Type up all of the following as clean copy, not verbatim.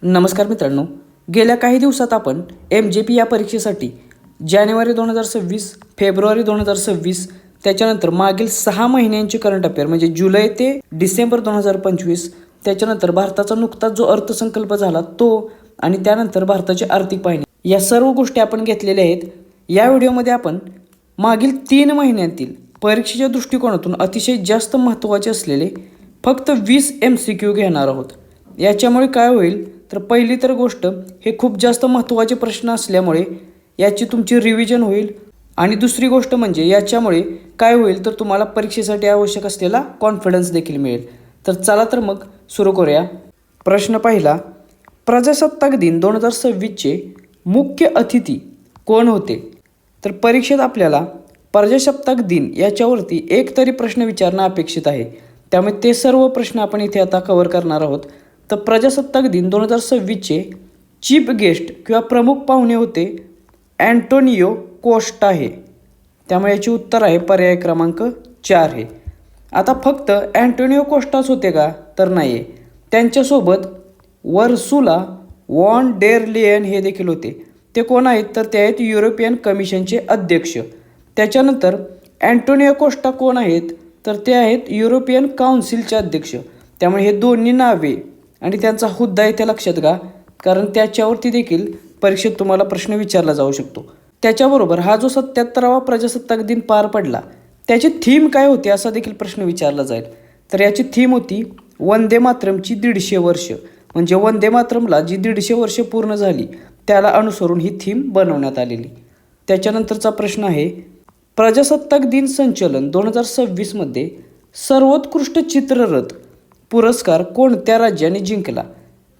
नमस्कार मित्रांनो, गेल्या काही दिवसात आपण MJP या परीक्षेसाठी जानेवारी 2026, फेब्रुवारी 2026, त्याच्यानंतर मागील 6 महिन्यांचे करंट अफेअर म्हणजे जुलै ते डिसेंबर 2025, त्याच्यानंतर भारताचा नुकताच जो अर्थसंकल्प झाला तो आणि त्यानंतर भारताची आर्थिक पाहणी या सर्व गोष्टी आपण घेतलेल्या आहेत. या व्हिडिओमध्ये आपण मागील 3 महिन्यांतील परीक्षेच्या दृष्टिकोनातून अतिशय जास्त महत्त्वाचे असलेले फक्त 20 MCQ घेणार आहोत. याच्यामुळे काय होईल तर पहिली तर गोष्ट हे खूप जास्त महत्त्वाचे प्रश्न असल्यामुळे याची तुमची रिव्हिजन होईल आणि दुसरी गोष्ट म्हणजे याच्यामुळे काय होईल तर तुम्हाला परीक्षेसाठी आवश्यक असलेला कॉन्फिडन्स देखील मिळेल. तर चला तर मग सुरू करूया. प्रश्न पहिला, प्रजासत्ताक दिन 2026चे मुख्य अतिथी कोण होते? तर परीक्षेत आपल्याला प्रजासत्ताक दिन याच्यावरती एक तरी प्रश्न विचारणं अपेक्षित आहे, त्यामुळे ते सर्व प्रश्न आपण इथे आता कव्हर करणार आहोत. तर प्रजासत्ताक दिन 2026चे चीफ गेस्ट किंवा प्रमुख पाहुणे होते अँटोनियो कोस्टा हे, त्यामुळे याचे उत्तर आहे पर्याय क्रमांक 4 हे. आता फक्त अँटोनियो कोस्टाच होते का तर नाही आहे, त्यांच्यासोबत वर्सुला वॉन डेर लेयन हे देखील होते. ते कोण आहेत तर ते आहेत युरोपियन कमिशनचे अध्यक्ष. त्याच्यानंतर अँटोनियो कोस्टा कोण आहेत तर ते आहेत युरोपियन काउन्सिलचे अध्यक्ष. त्यामुळे हे दोन्ही नावे आणि त्यांचा हुद्दा इथे लक्षात घ्या, कारण त्याच्यावरती देखील परीक्षेत तुम्हाला प्रश्न विचारला जाऊ शकतो. त्याच्याबरोबर हा जो 77वा प्रजासत्ताक दिन पार पडला त्याची थीम काय होती असा देखील प्रश्न विचारला जाईल. तर याची थीम होती वंदे मातरमची 150 वर्ष, म्हणजे वंदे मातरमला जी 150 वर्ष पूर्ण झाली त्याला अनुसरून ही थीम बनवण्यात आलेली. त्याच्यानंतरचा प्रश्न आहे, प्रजासत्ताक दिन संचलन 2026मध्ये सर्वोत्कृष्ट चित्ररथ पुरस्कार कोणत्या राज्याने जिंकला?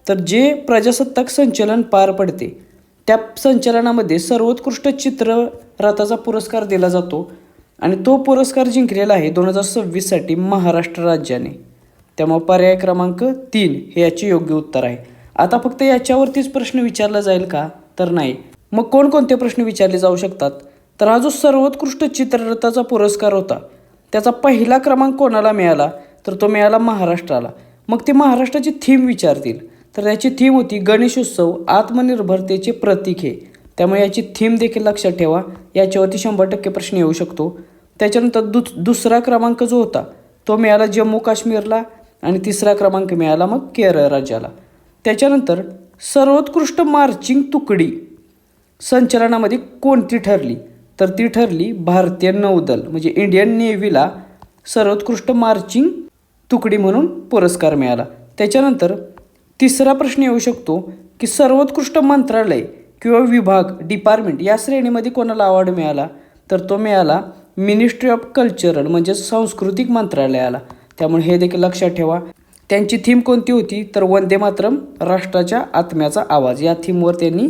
तर जे प्रजासत्ताक संचलन पार पडते त्या संचलनामध्ये सर्वोत्कृष्ट चित्ररथाचा पुरस्कार दिला जातो आणि तो पुरस्कार जिंकलेला आहे 2026साठी महाराष्ट्र राज्याने. त्यामुळे पर्याय क्रमांक 3 हे याचे योग्य उत्तर आहे. आता फक्त याच्यावरतीच प्रश्न विचारला जाईल का तर नाही. मग कोणकोणते प्रश्न विचारले जाऊ शकतात? तर हा जो सर्वोत्कृष्ट चित्ररथाचा पुरस्कार होता त्याचा पहिला क्रमांक कोणाला मिळाला तर तो मिळाला महाराष्ट्राला. मग ते महाराष्ट्राची थीम विचारतील, तर त्याची थीम होती गणेशोत्सव आत्मनिर्भरतेचे प्रतीक हे. त्यामुळे याची थीम देखील लक्षात ठेवा, याच्यावरती 100% प्रश्न येऊ शकतो. त्याच्यानंतर दुसरा क्रमांक जो होता तो मिळाला जम्मू काश्मीरला आणि तिसरा क्रमांक मिळाला मग केरळ राज्याला. त्याच्यानंतर सर्वोत्कृष्ट मार्चिंग तुकडी संचलनामध्ये कोणती ठरली तर ती ठरली भारतीय नौदल, म्हणजे इंडियन नेव्हीला सर्वोत्कृष्ट मार्चिंग तुकडी म्हणून पुरस्कार मिळाला. त्याच्यानंतर तिसरा प्रश्न येऊ शकतो की सर्वोत्कृष्ट मंत्रालय किंवा विभाग डिपार्टमेंट या श्रेणीमध्ये कोणाला अवॉर्ड मिळाला तर तो मिळाला मिनिस्ट्री ऑफ कल्चरल म्हणजे सांस्कृतिक मंत्रालयाला. त्यामुळे हे देखील लक्षात ठेवा. त्यांची थीम कोणती होती तर वंदे मातरम राष्ट्राच्या आत्म्याचा आवाज या थीमवर त्यांनी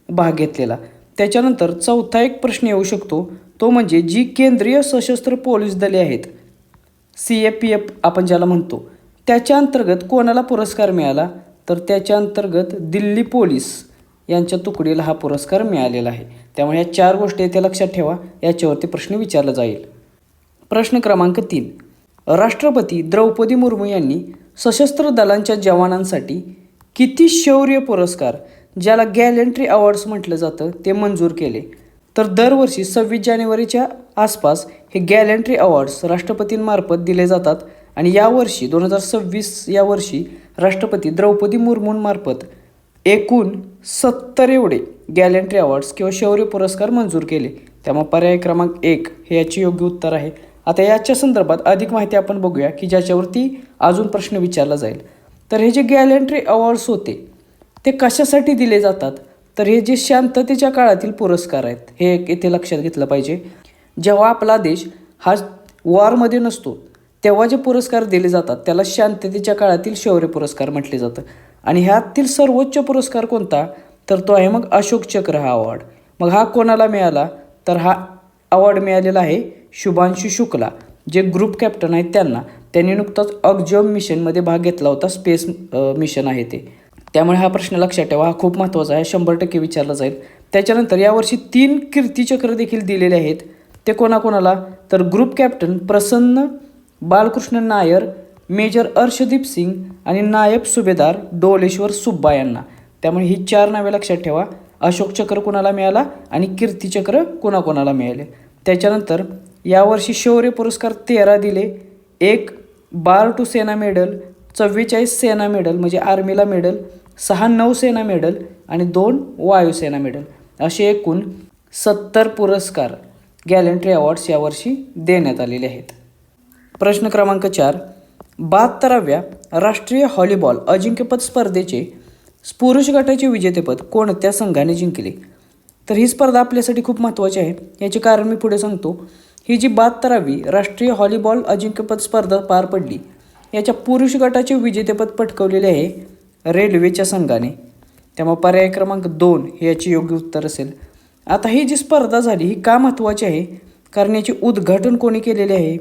भाग घेतलेला. त्याच्यानंतर चौथा एक प्रश्न येऊ शकतो तो म्हणजे जी केंद्रीय सशस्त्र पोलीस दले आहेत CAPF आपण ज्याला म्हणतो त्याच्या अंतर्गत कोणाला पुरस्कार मिळाला तर त्याच्या अंतर्गत दिल्ली पोलीस यांच्या तुकडीला हा पुरस्कार मिळालेला आहे. त्यामुळे या 4 गोष्टी इथे लक्षात ठेवा, याच्यावरती प्रश्न विचारला जाईल. प्रश्न क्रमांक 3, राष्ट्रपती द्रौपदी मुर्मू यांनी सशस्त्र दलांच्या जवानांसाठी किती शौर्य पुरस्कार ज्याला गॅलेंट्री अवॉर्ड्स म्हटलं जातं ते मंजूर केले? तर दरवर्षी 26 जानेवारीच्या आसपास हे गॅलेंट्री अवॉर्ड्स राष्ट्रपतींमार्फत दिले जातात आणि यावर्षी 2026 या वर्षी राष्ट्रपती द्रौपदी मुर्मूंमार्फत एकूण 70 एवढे गॅलेंट्री अवॉर्ड्स किंवा शौर्य पुरस्कार मंजूर केले. त्यामुळे पर्याय क्रमांक 1 हे याचे योग्य उत्तर आहे. आता याच्या संदर्भात अधिक माहिती आपण बघूया की ज्याच्यावरती अजून प्रश्न विचारला जाईल. तर हे जे गॅलेंट्री अवॉर्ड्स होते ते कशासाठी दिले जातात तर हे जे शांततेच्या काळातील पुरस्कार आहेत हे इथे लक्षात घेतलं पाहिजे. जेव्हा आपला देश हा वॉरमध्ये नसतो तेव्हा जे पुरस्कार दिले जातात त्याला शांततेच्या काळातील शौर्य पुरस्कार म्हटले जातं. आणि ह्यातील सर्वोच्च पुरस्कार कोणता तर तो आहे मग अशोक चक्र हा अवॉर्ड. मग हा कोणाला मिळाला तर हा अवॉर्ड मिळालेला आहे शुभांशु शुक्ला जे ग्रुप कॅप्टन आहेत त्यांना. त्यांनी नुकताच अगजम मिशनमध्ये भाग घेतला होता, स्पेस मिशन आहे ते. त्यामुळे हा प्रश्न लक्षात ठेवा, हा खूप महत्त्वाचा आहे, 100% विचारला जाईल. त्याच्यानंतर यावर्षी 3 कीर्तिचक्र देखील दिलेले आहेत. ते कोणाकोणाला तर ग्रुप कॅप्टन प्रसन्न बालकृष्ण नायर, मेजर अर्शदीप सिंग आणि नायब सुभेदार डोलेश्वर सुब्बा यांना. त्यामुळे ही 4 नावे लक्षात ठेवा. अशोक चक्र कोणाला मिळाला आणि कीर्ती चक्र कोणाकोणाला मिळाले. त्याच्यानंतर यावर्षी शौर्य पुरस्कार 13 दिले. 1 bar to Sena medal, 44 Sena medal म्हणजे आर्मीला मेडल, 6 नौसेना मेडल आणि 2 वायुसेना मेडल असे एकूण 70 पुरस्कार गॅलंट्री अवॉर्ड्स यावर्षी देण्यात आलेले आहेत. प्रश्न क्रमांक 4, 72व्या राष्ट्रीय व्हॉलीबॉल अजिंक्यपद स्पर्धेचे पुरुष गटाचे विजेतेपद कोणत्या संघाने जिंकले? तर ही स्पर्धा आपल्यासाठी खूप महत्त्वाची आहे. याचे कारण मी पुढे सांगतो. ही जी 72वी राष्ट्रीय व्हॉलीबॉल अजिंक्यपद स्पर्धा पार पडली, याच्या पुरुष गटाचे विजेतेपद पटकवलेले आहे रेल्वेच्या संघाने. त्यामुळे पर्याय क्रमांक 2 हे याचे योग्य उत्तर असेल. आता ही जी स्पर्धा झाली ही का महत्त्वाची आहे? कारण याचे उद्घाटन कोणी केलेले आहे?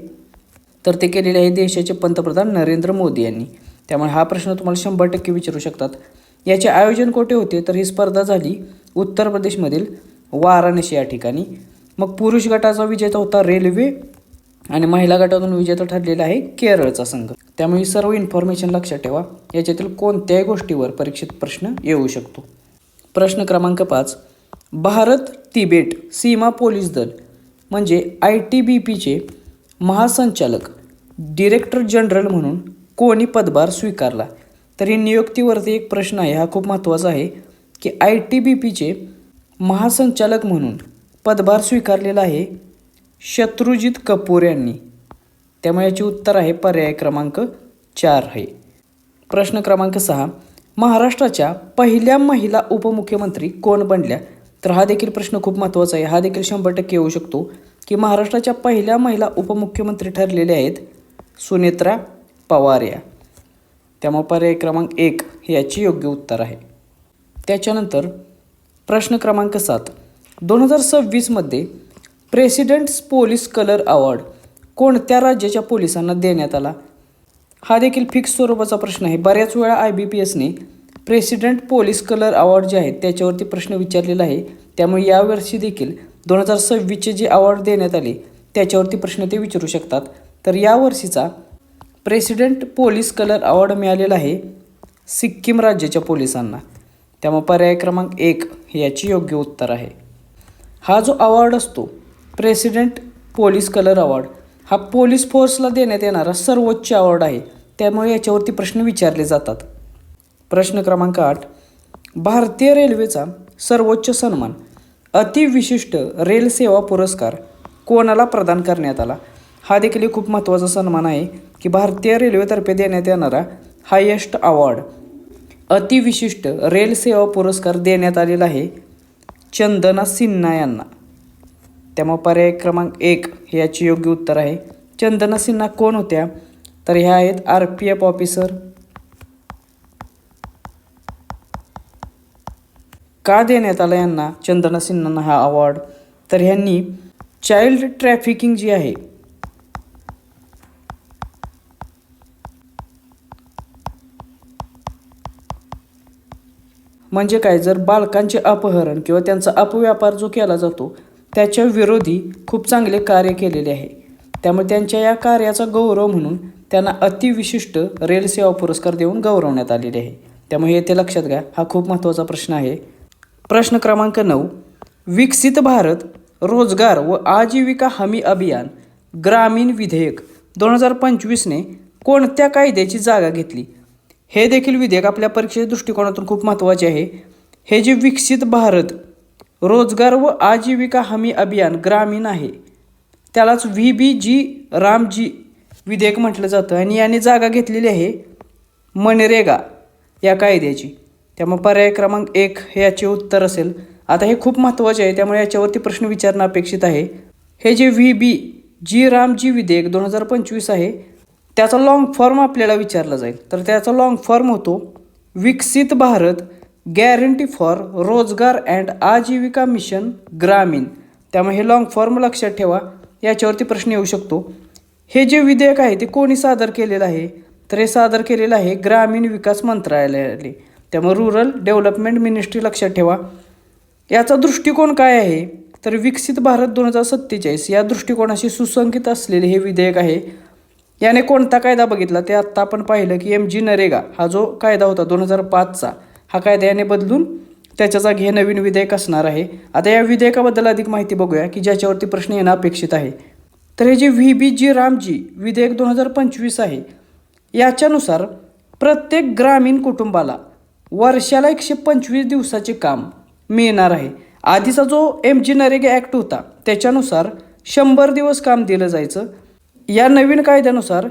तर ते केलेले आहे देशाचे पंतप्रधान नरेंद्र मोदी यांनी. त्यामुळे हा प्रश्न तुम्हाला 100% विचारू शकतात. याचे आयोजन कोठे होते? तर ही स्पर्धा झाली उत्तर प्रदेशमधील वाराणसी या ठिकाणी. मग पुरुष गटाचा विजेता होता रेल्वे आणि महिला गटातून विजेता ठरलेला आहे केरळचा संघ. त्यामुळे ही सर्व इन्फॉर्मेशन लक्षात ठेवा. याच्यातील कोणत्याही गोष्टीवर परीक्षेत प्रश्न येऊ शकतो. प्रश्न क्रमांक 5, भारत तिबेट सीमा पोलीस दल म्हणजे ITBPचे महासंचालक डिरेक्टर जनरल म्हणून कोणी पदभार स्वीकारला? तर ही नियुक्तीवरती एक प्रश्न आहे. हा खूप महत्त्वाचा आहे की ITBPचे महासंचालक म्हणून पदभार स्वीकारलेला आहे शत्रुजित कपूर यांनी. त्यामुळे याचे उत्तर आहे पर्याय क्रमांक 4 आहे. प्रश्न क्रमांक 6, महाराष्ट्राच्या पहिल्या महिला उपमुख्यमंत्री कोण बनल्या? तर हा देखील प्रश्न खूप महत्त्वाचा आहे. हा देखील 100% येऊ शकतो की महाराष्ट्राच्या पहिल्या महिला उपमुख्यमंत्री ठरलेल्या आहेत सुनेत्रा पवार या. त्यामुळे पर्याय क्रमांक 1 हे याचे योग्य उत्तर आहे. त्याच्यानंतर प्रश्न क्रमांक 7, 2026मध्ये प्रेसिडेंट्स पोलीस कलर अवॉर्ड कोणत्या राज्याच्या पोलिसांना देण्यात आला? हा देखील फिक्स स्वरूपाचा प्रश्न आहे. बऱ्याच वेळा IBPSने प्रेसिडेंट पोलीस कलर अवॉर्ड जे आहेत त्याच्यावरती प्रश्न विचारलेला आहे. त्यामुळे यावर्षी देखील 2026चे जे अवॉर्ड देण्यात आले त्याच्यावरती प्रश्न ते विचारू शकतात. तर यावर्षीचा प्रेसिडेंट पोलीस कलर अवॉर्ड मिळालेला आहे सिक्कीम राज्याच्या पोलिसांना. त्यामुळे पर्याय क्रमांक 1 हे याचे योग्य उत्तर आहे. हा जो अवॉर्ड असतो प्रेसिडेंट पोलीस कलर अवॉर्ड हा पोलीस फोर्सला देण्यात येणारा सर्वोच्च अवॉर्ड आहे. त्यामुळे याच्यावरती प्रश्न विचारले जातात. प्रश्न क्रमांक 8, भारतीय रेल्वेचा सर्वोच्च सन्मान अतिविशिष्ट रेल सेवा पुरस्कार कोणाला प्रदान करण्यात आला? हा देखील खूप महत्त्वाचा सन्मान आहे की भारतीय रेल्वेतर्फे देण्यात येणारा हायेस्ट अवॉर्ड अतिविशिष्ट रेल सेवा पुरस्कार देण्यात आलेला आहे चंदना सिन्हा यांना. त्यामुळे पर्याय क्रमांक 1 हे याचे योग्य उत्तर आहे. चंदना सिन्हा कोण होत्या? तर ह्या आहेत RPF ऑफिसर. का देण्यात आला यांना चंदना सिन्हांना हा अवॉर्ड? तर ह्यांनी चाइल्ड ट्रॅफिकिंग जी आहे म्हणजे काय, जर बालकांचे अपहरण किंवा त्यांचा अपव्यापार जो केला जातो त्याच्या विरोधी खूप चांगले कार्य केलेले आहे. त्यामुळे त्यांच्या या कार्याचा गौरव म्हणून त्यांना अतिविशिष्ट रेल सेवा पुरस्कार देऊन गौरवण्यात आलेले आहे. त्यामुळे हे ते लक्षात घ्या. हा खूप महत्त्वाचा प्रश्न आहे. प्रश्न क्रमांक 9, विकसित भारत रोजगार व आजीविका हमी अभियान ग्रामीण विधेयक 2025ने कोणत्या कायद्याची जागा घेतली? हे देखील विधेयक आपल्या परीक्षेच्या दृष्टिकोनातून खूप महत्त्वाचे आहे. हे जे विकसित भारत रोजगार व आजीविका हमी अभियान ग्रामीण आहे त्यालाच VBG रामजी विधेयक म्हटलं जातं आणि याने जागा घेतलेली आहे मनरेगा या कायद्याची. त्यामुळे पर्याय क्रमांक 1 हे याचे उत्तर असेल. आता हे खूप महत्त्वाचे आहे त्यामुळे याच्यावरती प्रश्न विचारणं अपेक्षित आहे. हे जे VBG रामजी विधेयक 2025 आहे त्याचा लॉंग फॉर्म आपल्याला विचारला जाईल. तर त्याचा लॉंग फॉर्म होतो विकसित भारत गॅरंटी फॉर रोजगार अँड आजीविका मिशन ग्रामीण. त्यामुळे हे लॉंग फॉर्म लक्षात ठेवा. याच्यावरती प्रश्न येऊ शकतो. हे जे विधेयक आहे ते कोणी सादर केलेलं आहे? तर हे सादर केलेलं आहे ग्रामीण विकास मंत्रालयाने. त्यामुळे रुरल डेव्हलपमेंट मिनिस्ट्री लक्षात ठेवा. याचा दृष्टिकोन काय आहे? तर विकसित भारत 2047 या दृष्टिकोनाशी सुसंगत असलेले हे विधेयक आहे. याने कोणता कायदा बघितला ते आत्ता आपण पाहिलं की MG नरेगा हा जो कायदा होता 2005चा हा कायदा याने बदलून त्याच्या जागी हे नवीन विधेयक असणार आहे. आता या विधेयकाबद्दल अधिक माहिती बघूया की ज्याच्यावरती प्रश्न येणं अपेक्षित आहे. तर हे जे VBG रामजी विधेयक 2025 आहे, याच्यानुसार प्रत्येक ग्रामीण कुटुंबाला वर्षाला 125 दिवसाचे काम मिळणार आहे. आधीचा जो MG नरेगा ॲक्ट होता त्याच्यानुसार 100 दिवस काम दिलं जायचं. या नवीन कायद्यानुसार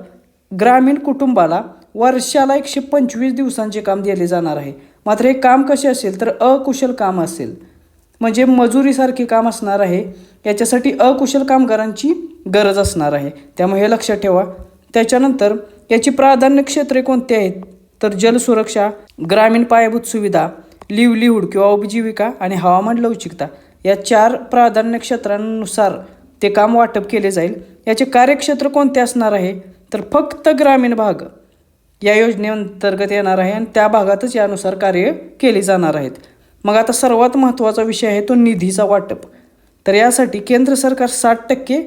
ग्रामीण कुटुंबाला वर्षाला 125 दिवसांचे काम दिले जाणार आहे. मात्र हे काम कसे असेल तर अकुशल काम असेल, म्हणजे मजुरीसारखे काम असणार आहे. याच्यासाठी अकुशल कामगारांची गरज असणार आहे, त्यामुळे हे लक्षात ठेवा. त्याच्यानंतर याची प्राधान्य क्षेत्रे कोणती आहेत तर जलसुरक्षा, ग्रामीण पायाभूत सुविधा, लिव्हलीहूड किंवा उपजीविका आणि हवामान लवचिकता या 4 प्राधान्य क्षेत्रांनुसार ते काम वाटप केले जाईल. याचे कार्यक्षेत्र कोणते असणार आहे तर फक्त ग्रामीण भाग या योजनेअंतर्गत येणार आहे आणि त्या भागातच यानुसार कार्य केली जाणार आहेत. मग आता सर्वात महत्त्वाचा विषय आहे तो निधीचा वाटप. तर यासाठी केंद्र सरकार 60%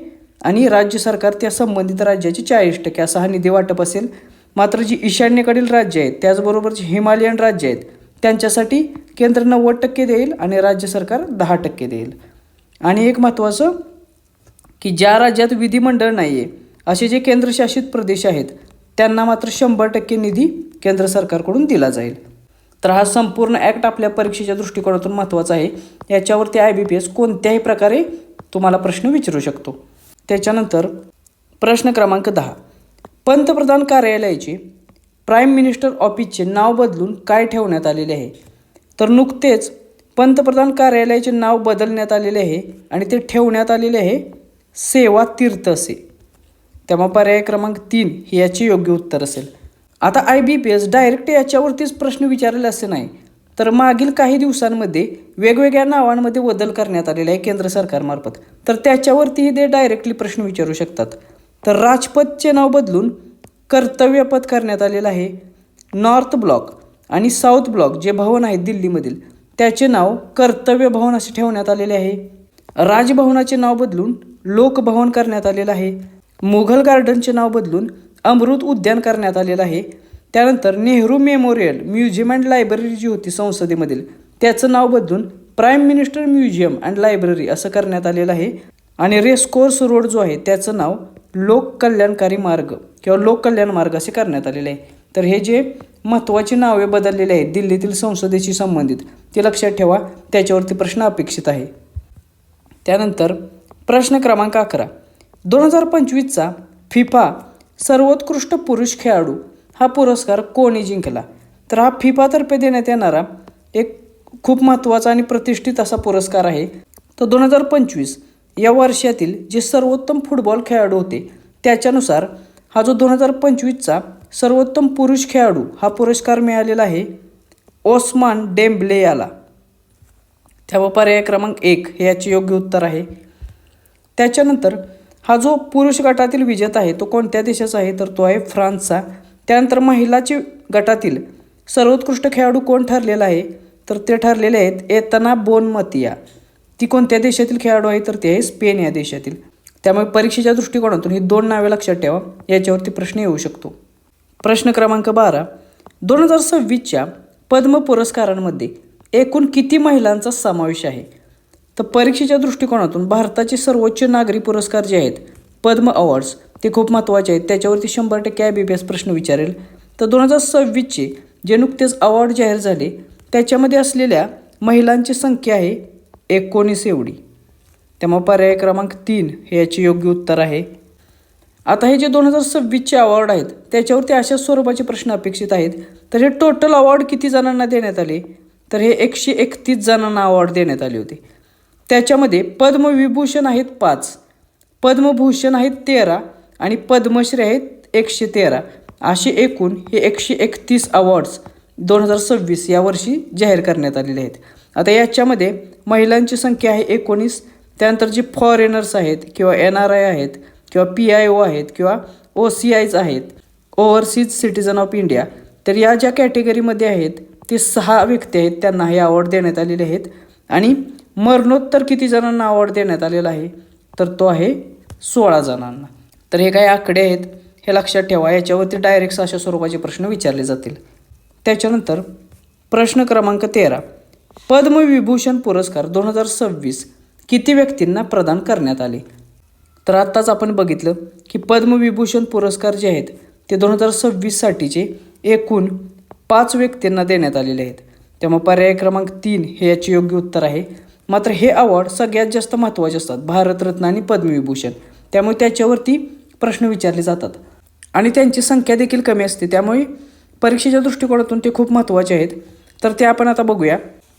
आणि राज्य सरकार त्या संबंधित राज्याचे 40% असा हा निधी वाटप असेल. मात्र जी ईशान्येकडील राज्य आहेत त्याचबरोबर जी हिमालयन राज्य आहेत त्यांच्यासाठी केंद्र 90% देईल आणि राज्य सरकार 10% देईल. आणि एक महत्त्वाचं की ज्या राज्यात विधिमंडळ नाही आहे असे जे केंद्रशासित प्रदेश आहेत त्यांना मात्र 100% निधी केंद्र सरकारकडून दिला जाईल. तर हा संपूर्ण ॲक्ट आपल्या परीक्षेच्या दृष्टिकोनातून महत्त्वाचा आहे. याच्यावरती IBPS कोणत्याही प्रकारे तुम्हाला प्रश्न विचारू शकतो. त्याच्यानंतर प्रश्न क्रमांक 10, पंतप्रधान कार्यालयाचे प्राईम मिनिस्टर ऑफिसचे नाव बदलून काय ठेवण्यात आलेले आहे तर नुकतेच पंतप्रधान कार्यालयाचे नाव बदलण्यात आलेले आहे आणि ते ठेवण्यात आलेले आहे सेवा तीर्थ असे. त्यामुळे पर्याय क्रमांक 3 हे याचे योग्य उत्तर असेल. आता IBPS डायरेक्ट याच्यावरतीच प्रश्न विचारेल असे नाही, तर मागील काही दिवसांमध्ये वेगवेगळ्या नावांमध्ये बदल करण्यात आलेला आहे केंद्र सरकारमार्फत, तर त्याच्यावरतीही ते डायरेक्टली प्रश्न विचारू शकतात. तर राजपथचे नाव बदलून कर्तव्यपथ करण्यात आलेलं आहे. नॉर्थ ब्लॉक आणि साऊथ ब्लॉक जे भवन आहेत दिल्लीमधील त्याचे नाव कर्तव्य भवन असे ठेवण्यात आलेले आहे. राजभवनाचे नाव बदलून लोकभवन करण्यात आलेलं आहे. मुघल गार्डनचे नाव बदलून अमृत उद्यान करण्यात आलेलं आहे. त्यानंतर Nehru memorial museum and library जी होती संसदेमधील त्याचं नाव बदलून prime minister museum and library असं करण्यात आलेलं आहे. आणि रेसकोर्स रोड जो आहे त्याचं नाव लोक कल्याणकारी मार्ग किंवा लोक कल्याण मार्ग असे करण्यात आलेले आहे. तर हे जे महत्त्वाची नावे बदललेले आहेत दिल्लीतील संसदेशी संबंधित ते लक्षात ठेवा, त्याच्यावरती प्रश्न अपेक्षित आहे. त्यानंतर प्रश्न क्रमांक 11, 2025चा फिफा सर्वोत्कृष्ट पुरुष खेळाडू हा पुरस्कार कोणी जिंकला तर हा फिफातर्फे देण्यात येणारा एक खूप महत्त्वाचा आणि प्रतिष्ठित असा पुरस्कार आहे. तर 2025 या वर्षातील जे सर्वोत्तम फुटबॉल खेळाडू होते त्याच्यानुसार हा जो 2025चा सर्वोत्तम पुरुष खेळाडू हा पुरस्कार मिळालेला आहे ओस्मान डेम्बले याला. त्यामुळे पर्याय क्रमांक 1 हे याचे योग्य उत्तर आहे. त्याच्यानंतर हा जो पुरुष गटातील विजेता आहे तो कोणत्या देशाचा आहे तर तो आहे फ्रान्सचा. त्यानंतर महिलाची गटातील सर्वोत्कृष्ट खेळाडू कोण ठरलेला आहे तर ते ठरलेले आहेत एतना बोनमतिया. ती कोणत्या देशातील खेळाडू आहे तर ते आहे स्पेन या देशातील. त्यामुळे परीक्षेच्या दृष्टिकोनातून ही 2 नावे लक्षात ठेवा, याच्यावरती प्रश्न येऊ शकतो. प्रश्न क्रमांक 12, 2026च्या पद्म पुरस्कारांमध्ये एकूण किती महिलांचा समावेश आहे तर परीक्षेच्या दृष्टिकोनातून भारताचे सर्वोच्च नागरी पुरस्कार जे आहेत पद्म अवॉर्ड्स ते खूप महत्त्वाचे आहेत, त्याच्यावरती 100% IBPS प्रश्न विचारेल. तर 2026चे जे नुकतेच अवॉर्ड जाहीर झाले त्याच्यामध्ये असलेल्या महिलांची संख्या आहे 19 एवढी. त्यामुळे पर्याय क्रमांक 3 हे याचे योग्य उत्तर आहे. आता हे जे 2026चे अवॉर्ड आहेत त्याच्यावरती अशा स्वरूपाचे प्रश्न अपेक्षित आहेत. तर हे टोटल अवॉर्ड किती जणांना देण्यात आले तर हे 131 जणांना अवॉर्ड देण्यात आले होते. त्याच्यामध्ये पद्मविभूषण आहेत 5, पद्मभूषण आहेत 13 आणि पद्मश्री आहेत 113. असे एकूण हे 131 अवॉर्ड्स 2026 यावर्षी जाहीर करण्यात आलेले आहेत. आता याच्यामध्ये महिलांची संख्या आहे 19. त्यानंतर जे फॉरेनर्स आहेत किंवा NRI आहेत किंवा PIO आहेत किंवा OCIs आहेत ओव्हरसीज सिटीजन ऑफ इंडिया, तर या ज्या कॅटेगरीमध्ये आहेत ते 6 व्यक्ती आहेत त्यांना हे अवॉर्ड देण्यात आलेले आहेत. आणि मरणोत्तर किती जणांना अवॉर्ड देण्यात आलेला आहे तर तो आहे 16 जणांना. तर हे काही आकडे आहेत हे लक्षात ठेवा, याच्यावरती डायरेक्ट अशा स्वरूपाचे प्रश्न विचारले जातील. त्याच्यानंतर प्रश्न क्रमांक 13. पद्मविभूषण पुरस्कार 2026 किती व्यक्तींना प्रदान करण्यात आले? तर आत्ताच आपण बघितलं की पद्मविभूषण पुरस्कार जे आहेत ते 2026साठीचे एकूण 5 व्यक्तींना देण्यात आलेले आहेत. त्यामुळे पर्याय क्रमांक 3 हे याचे योग्य उत्तर आहे. मात्र हे अवॉर्ड सगळ्यात जास्त महत्त्वाचे असतात, भारतरत्न आणि पद्मविभूषण. त्यामुळे त्याच्यावरती प्रश्न विचारले जातात आणि त्यांची संख्या देखील कमी असते. त्यामुळे परीक्षेच्या दृष्टिकोनातून ते खूप महत्त्वाचे आहेत. तर ते आपण आता बघूया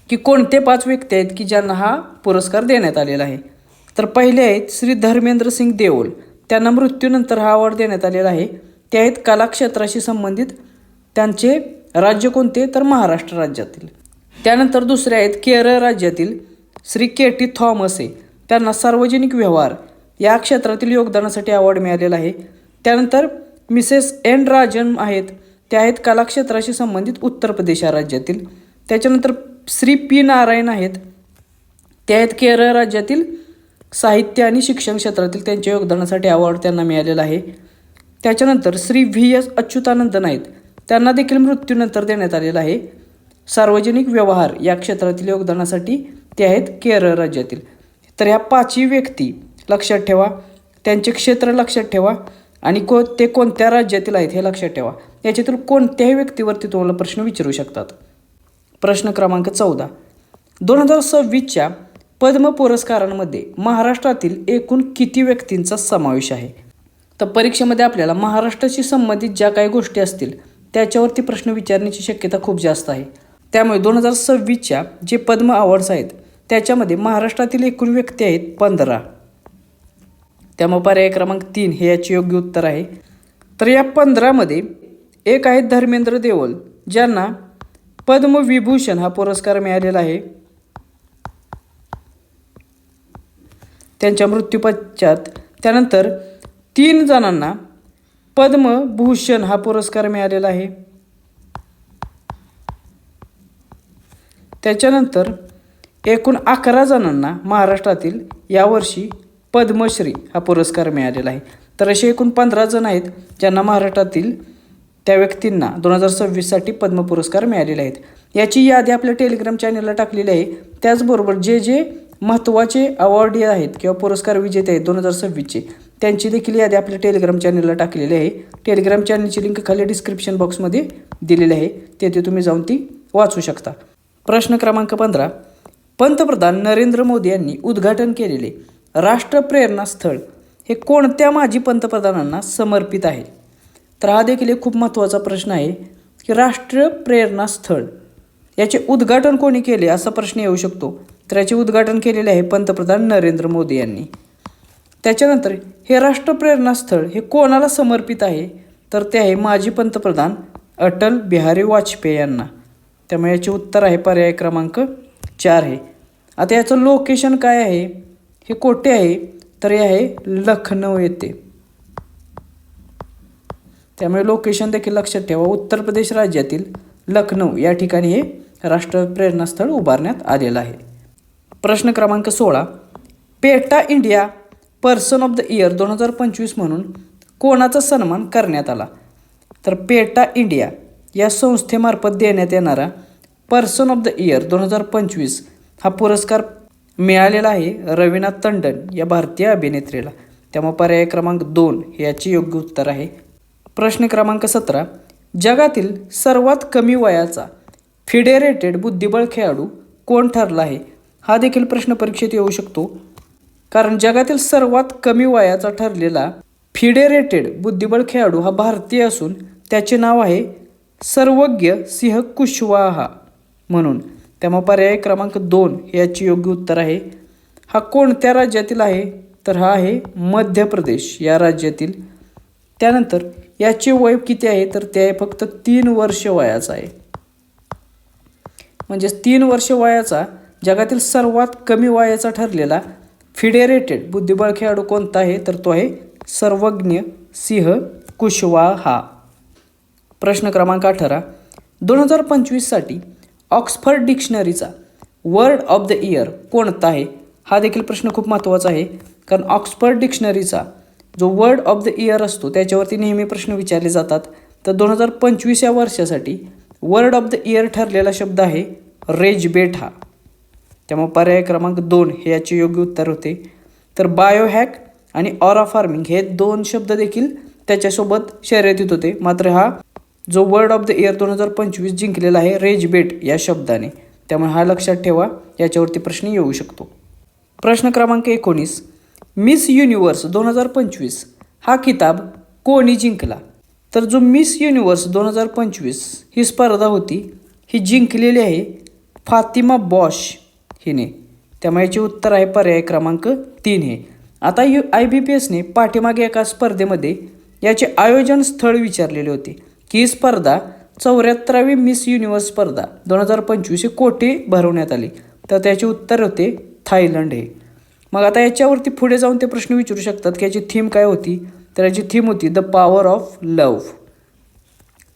की कोणते 5 व्यक्ती आहेत की ज्यांना हा पुरस्कार देण्यात आलेला आहे. तर पहिले आहेत श्री धर्मेंद्र सिंग देओल. त्यांना मृत्यूनंतर हा अवॉर्ड देण्यात आलेला आहे. ते आहेत कला क्षेत्राशी संबंधित. त्यांचे राज्य कोणते? तर महाराष्ट्र राज्यातील. त्यानंतर दुसरे आहेत केरळ राज्यातील श्री के.टी. थॉमस. त्यांना सार्वजनिक व्यवहार या क्षेत्रातील योगदानासाठी अवॉर्ड मिळालेला आहे. त्यानंतर मिसेस एन राजन आहेत. त्या आहेत कला क्षेत्राशी संबंधित उत्तर प्रदेश या राज्यातील. त्याच्यानंतर श्री पी नारायण आहेत. ते आहेत केरळ राज्यातील साहित्य आणि शिक्षण क्षेत्रातील त्यांच्या योगदानासाठी अवॉर्ड त्यांना मिळालेला आहे. त्याच्यानंतर श्री व्ही एस अच्युतानंदन आहेत. त्यांना देखील मृत्यूनंतर देण्यात आलेला आहे. सार्वजनिक व्यवहार या क्षेत्रातील योगदानासाठी ते आहेत केरळ राज्यातील. तर ह्या 5ही व्यक्ती लक्षात ठेवा, त्यांचे क्षेत्र लक्षात ठेवा आणि ते कोणत्या राज्यातील आहेत हे लक्षात ठेवा. याच्यातील कोणत्याही व्यक्तीवरती तुम्हाला प्रश्न विचारू शकतात. प्रश्न क्रमांक 14. 2026च्या पद्म पुरस्कारांमध्ये महाराष्ट्रातील एकूण किती व्यक्तींचा समावेश आहे? तर परीक्षेमध्ये आपल्याला महाराष्ट्राशी संबंधित ज्या काही गोष्टी असतील त्याच्यावरती प्रश्न विचारण्याची शक्यता खूप जास्त आहे. त्यामुळे 2026च्या जे पद्म अवॉर्ड्स आहेत त्याच्यामध्ये महाराष्ट्रातील एकूण व्यक्ती आहेत 15. त्यामुळे पर्याय क्रमांक 3 हे याचे योग्य उत्तर आहे. तर या 15मध्ये एक आहेत धर्मेंद्र देओल, ज्यांना पद्मविभूषण हा पुरस्कार मिळालेला आहे. त्यांच्या मृत्यूपश्चात. त्यानंतर 3 जणांना पद्मभूषण हा पुरस्कार मिळालेला आहे. त्याच्यानंतर एकूण 11 जणांना महाराष्ट्रातील यावर्षी पद्मश्री हा पुरस्कार मिळालेला आहे. तर असे एकूण 15 जण आहेत ज्यांना महाराष्ट्रातील त्या व्यक्तींना 2026साठी पद्म पुरस्कार मिळालेले आहेत. याची यादी आपल्या टेलिग्राम चॅनलला टाकलेली आहे. त्याचबरोबर जे जे महत्त्वाचे अवॉर्डी आहेत किंवा पुरस्कार विजेते आहेत 2026चे त्यांची देखील यादी आपल्या टेलिग्राम चॅनलला टाकलेली आहे. टेलिग्राम चॅनलची लिंक खाली डिस्क्रिप्शन बॉक्समध्ये दिलेली आहे, तेथे तुम्ही जाऊन ती वाचू शकता. प्रश्न क्रमांक 15. पंतप्रधान नरेंद्र मोदी यांनी उद्घाटन केलेले राष्ट्रप्रेरणा स्थळ हे कोणत्या माजी पंतप्रधानांना समर्पित आहे? तर हा देखील एक खूप महत्त्वाचा प्रश्न आहे की राष्ट्रप्रेरणा स्थळ याचे उद्घाटन कोणी केले असा प्रश्न येऊ शकतो. तर याचे उद्घाटन केलेले आहे पंतप्रधान नरेंद्र मोदी यांनी. त्याच्यानंतर हे राष्ट्रप्रेरणा स्थळ हे कोणाला समर्पित आहे? तर ते आहे माजी पंतप्रधान अटल बिहारी वाजपेयी यांना. त्यामुळे याचे उत्तर आहे पर्याय क्रमांक 4 आहे. आता याचं लोकेशन काय आहे, हे कोठे आहे? तर हे आहे लखनौ येथे. त्यामुळे लोकेशन देखील लक्षात ठेवा. उत्तर प्रदेश राज्यातील लखनौ या ठिकाणी हे राष्ट्रप्रेरणा स्थळ उभारण्यात आलेलं आहे. प्रश्न क्रमांक 16. PETA India person of the year 2025 म्हणून कोणाचा सन्मान करण्यात आला? तर पेटा इंडिया या संस्थेमार्फत देण्यात येणारा पर्सन ऑफ द इयर 2025 हा पुरस्कार मिळालेला आहे रवीना टंडन या भारतीय अभिनेत्रीला. त्यामुळे पर्याय क्रमांक 2 हे याचे योग्य उत्तर आहे. प्रश्न क्रमांक 17. जगातील सर्वात कमी वयाचा फेडरेटेड बुद्धिबळ खेळाडू कोण ठरला आहे? हा देखील प्रश्न परीक्षेत येऊ शकतो, कारण जगातील सर्वात कमी वयाचा ठरलेला फेडरेटेड बुद्धिबळ खेळाडू हा भारतीय असून त्याचे नाव आहे सर्वज्ञ सिंह कुशवाहा म्हणून. त्यामुळे पर्याय क्रमांक 2 याचे योग्य उत्तर आहे. हा कोणत्या राज्यातील आहे? तर हा आहे मध्य प्रदेश या राज्यातील. त्यानंतर याचे वय किती आहे? तर ते आहे फक्त 3 वर्ष वयाचा आहे. म्हणजेच 3 वर्ष वयाचा जगातील सर्वात कमी वयाचा ठरलेला फेडरेटेड बुद्धिबळ खेळाडू कोणता आहे? तर तो आहे सर्वज्ञ सिंह कुशवाहा. प्रश्न क्रमांक 18. 2025साठी ऑक्सफर्ड डिक्शनरीचा वर्ड ऑफ द इयर कोणता आहे? हा देखील प्रश्न खूप महत्त्वाचा आहे, कारण ऑक्सफर्ड डिक्शनरीचा जो वर्ड ऑफ द इयर असतो त्याच्यावरती नेहमी प्रश्न विचारले जातात. तर 2025 या वर्षासाठी वर्ड ऑफ द इयर ठरलेला शब्द आहे रेजबेट हा. त्यामुळे पर्याय क्रमांक 2 हे याचे योग्य उत्तर होते. तर बायोहॅक आणि ऑरा फार्मिंग हे 2 शब्द देखील त्याच्यासोबत शर्यतीत होते. मात्र हा जो वर्ड ऑफ द इयर 2025 जिंकलेला आहे रेजबेट या शब्दाने. त्यामुळे हा लक्षात ठेवा, याच्यावरती प्रश्न येऊ शकतो. प्रश्न क्रमांक 19, मिस युनिव्हर्स 2025 हा किताब कोणी जिंकला? तर जो मिस युनिव्हर्स 2025 ही स्पर्धा होती ही जिंकलेली आहे फातिमा बॉश हिने. त्यामुळे याचे उत्तर आहे पर्याय क्रमांक 3 हे. आता IBPSने पाठीमागे एका स्पर्धेमध्ये याचे आयोजन स्थळ विचारलेले होते की ही स्पर्धा 74वी मिस युनिव्हर्स स्पर्धा 2025 ही कोठे भरवण्यात आली? तर त्याचे उत्तर होते थायलंड हे. मग आता याच्यावरती पुढे जाऊन ते प्रश्न विचारू शकतात की याची थीम काय होती? तर याची थीम होती द पॉवर ऑफ लव्ह.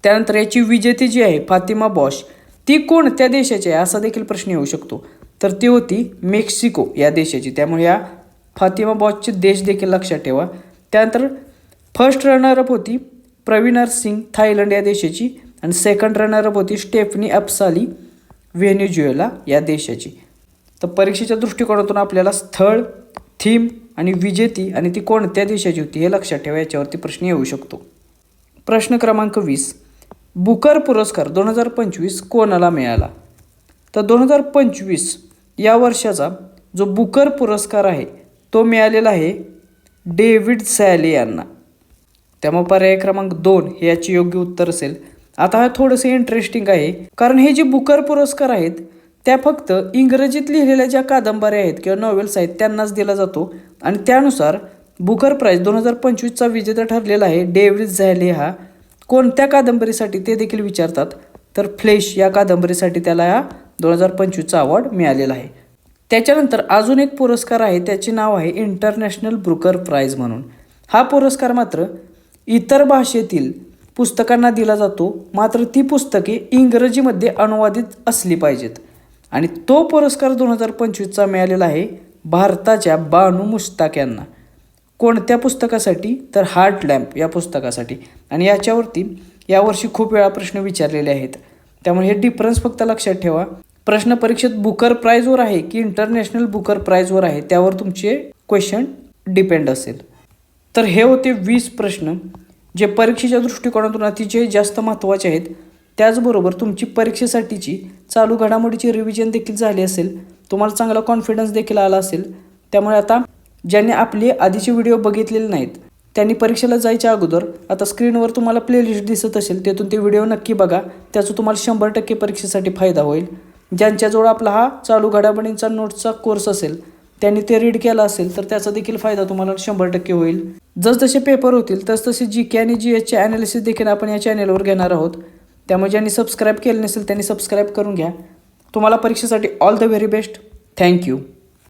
त्यानंतर याची विजेती जी आहे फातिमा बॉश ती कोणत्या देशाची आहे असा देखील प्रश्न येऊ शकतो. तर ती होती मेक्सिको या देशाची. त्यामुळे या फातिमा बॉशचे देश देखील लक्षात ठेवा. त्यानंतर फर्स्ट रनरअप होती प्रवीणर सिंग थायलंड या देशाची आणि सेकंड रनरअप होती स्टेफनी अप्साली व्हेनेझुएला या देशाची. तर परीक्षेच्या दृष्टिकोनातून आपल्याला स्थळ, थीम आणि विजेती आणि ती कोणत्या देशाची होती हे लक्षात ठेवा, याच्यावरती प्रश्न येऊ शकतो. प्रश्न क्रमांक 20, बुकर पुरस्कार 2025 कोणाला मिळाला? तर 2025 या वर्षाचा जो बुकर पुरस्कार आहे तो मिळालेला आहे डेव्हिड सॅले यांना. त्यामुळे पर्याय क्रमांक 2 हे याचे योग्य उत्तर असेल. आता हा थोडंसं इंटरेस्टिंग आहे कारण हे जे बुकर पुरस्कार आहेत त्या फक्त इंग्रजीत लिहिलेल्या ज्या कादंबऱ्या आहेत किंवा नॉवेल्स आहेत त्यांनाच दिला जातो आणि त्यानुसार बुकर प्राइज 2025चा विजेता ठरलेला आहे डेव्हिड सॅले हा. कोणत्या कादंबरीसाठी ते देखील विचारतात. तर फ्लेश या कादंबरीसाठी त्याला हा 2025चा अवॉर्ड मिळालेला आहे. त्याच्यानंतर अजून एक पुरस्कार आहे त्याचे नाव आहे इंटरनॅशनल बुकर प्राइज म्हणून. हा पुरस्कार मात्र इतर भाषेतील पुस्तकांना दिला जातो, मात्र ती पुस्तके इंग्रजीमध्ये अनुवादित असली पाहिजेत. आणि तो पुरस्कार 2025चा मिळालेला आहे भारताच्या बानू मुश्ताक यांना. कोणत्या पुस्तकासाठी? तर हार्ट लॅम्प या पुस्तकासाठी. आणि याच्यावरती यावर्षी खूप वेळा प्रश्न विचारलेले आहेत. त्यामुळे हे डिफरन्स फक्त लक्षात ठेवा. प्रश्न परीक्षेत बुकर प्राइजवर आहे की इंटरनॅशनल बुकर प्राइजवर आहे त्यावर तुमचे क्वेश्चन डिपेंड असेल. तर हे होते 20 प्रश्न जे परीक्षेच्या दृष्टिकोनातून अतिशय जास्त महत्त्वाचे आहेत. त्याचबरोबर तुमची परीक्षेसाठीची चालू घडामोडीची रिव्हिजन देखील झाली असेल, तुम्हाला चांगला कॉन्फिडन्स देखील आला असेल. त्यामुळे आता ज्यांनी आपले आधीचे व्हिडिओ बघितलेले नाहीत त्यांनी परीक्षेला जायच्या अगोदर आता स्क्रीनवर तुम्हाला प्लेलिस्ट दिसत असेल त्यातून ते व्हिडिओ नक्की बघा. त्याचा तुम्हाला 100% परीक्षेसाठी फायदा होईल. ज्यांच्याजवळ आपला हा चालू घडामोडींचा नोट्सचा कोर्स असेल त्यांनी ते रीड केला असेल तर त्याचा देखील फायदा तुम्हाला 100% होईल. जसजसे पेपर होतील तसतसे GK आणि GSचे ॲनालिसिस देखील आपण या चॅनलवर घेणार आहोत. त्यामुळे ज्यांनी सबस्क्राईब केलं नसेल त्यांनी सबस्क्राईब करून घ्या. तुम्हाला परीक्षेसाठी all the very best. Thank you.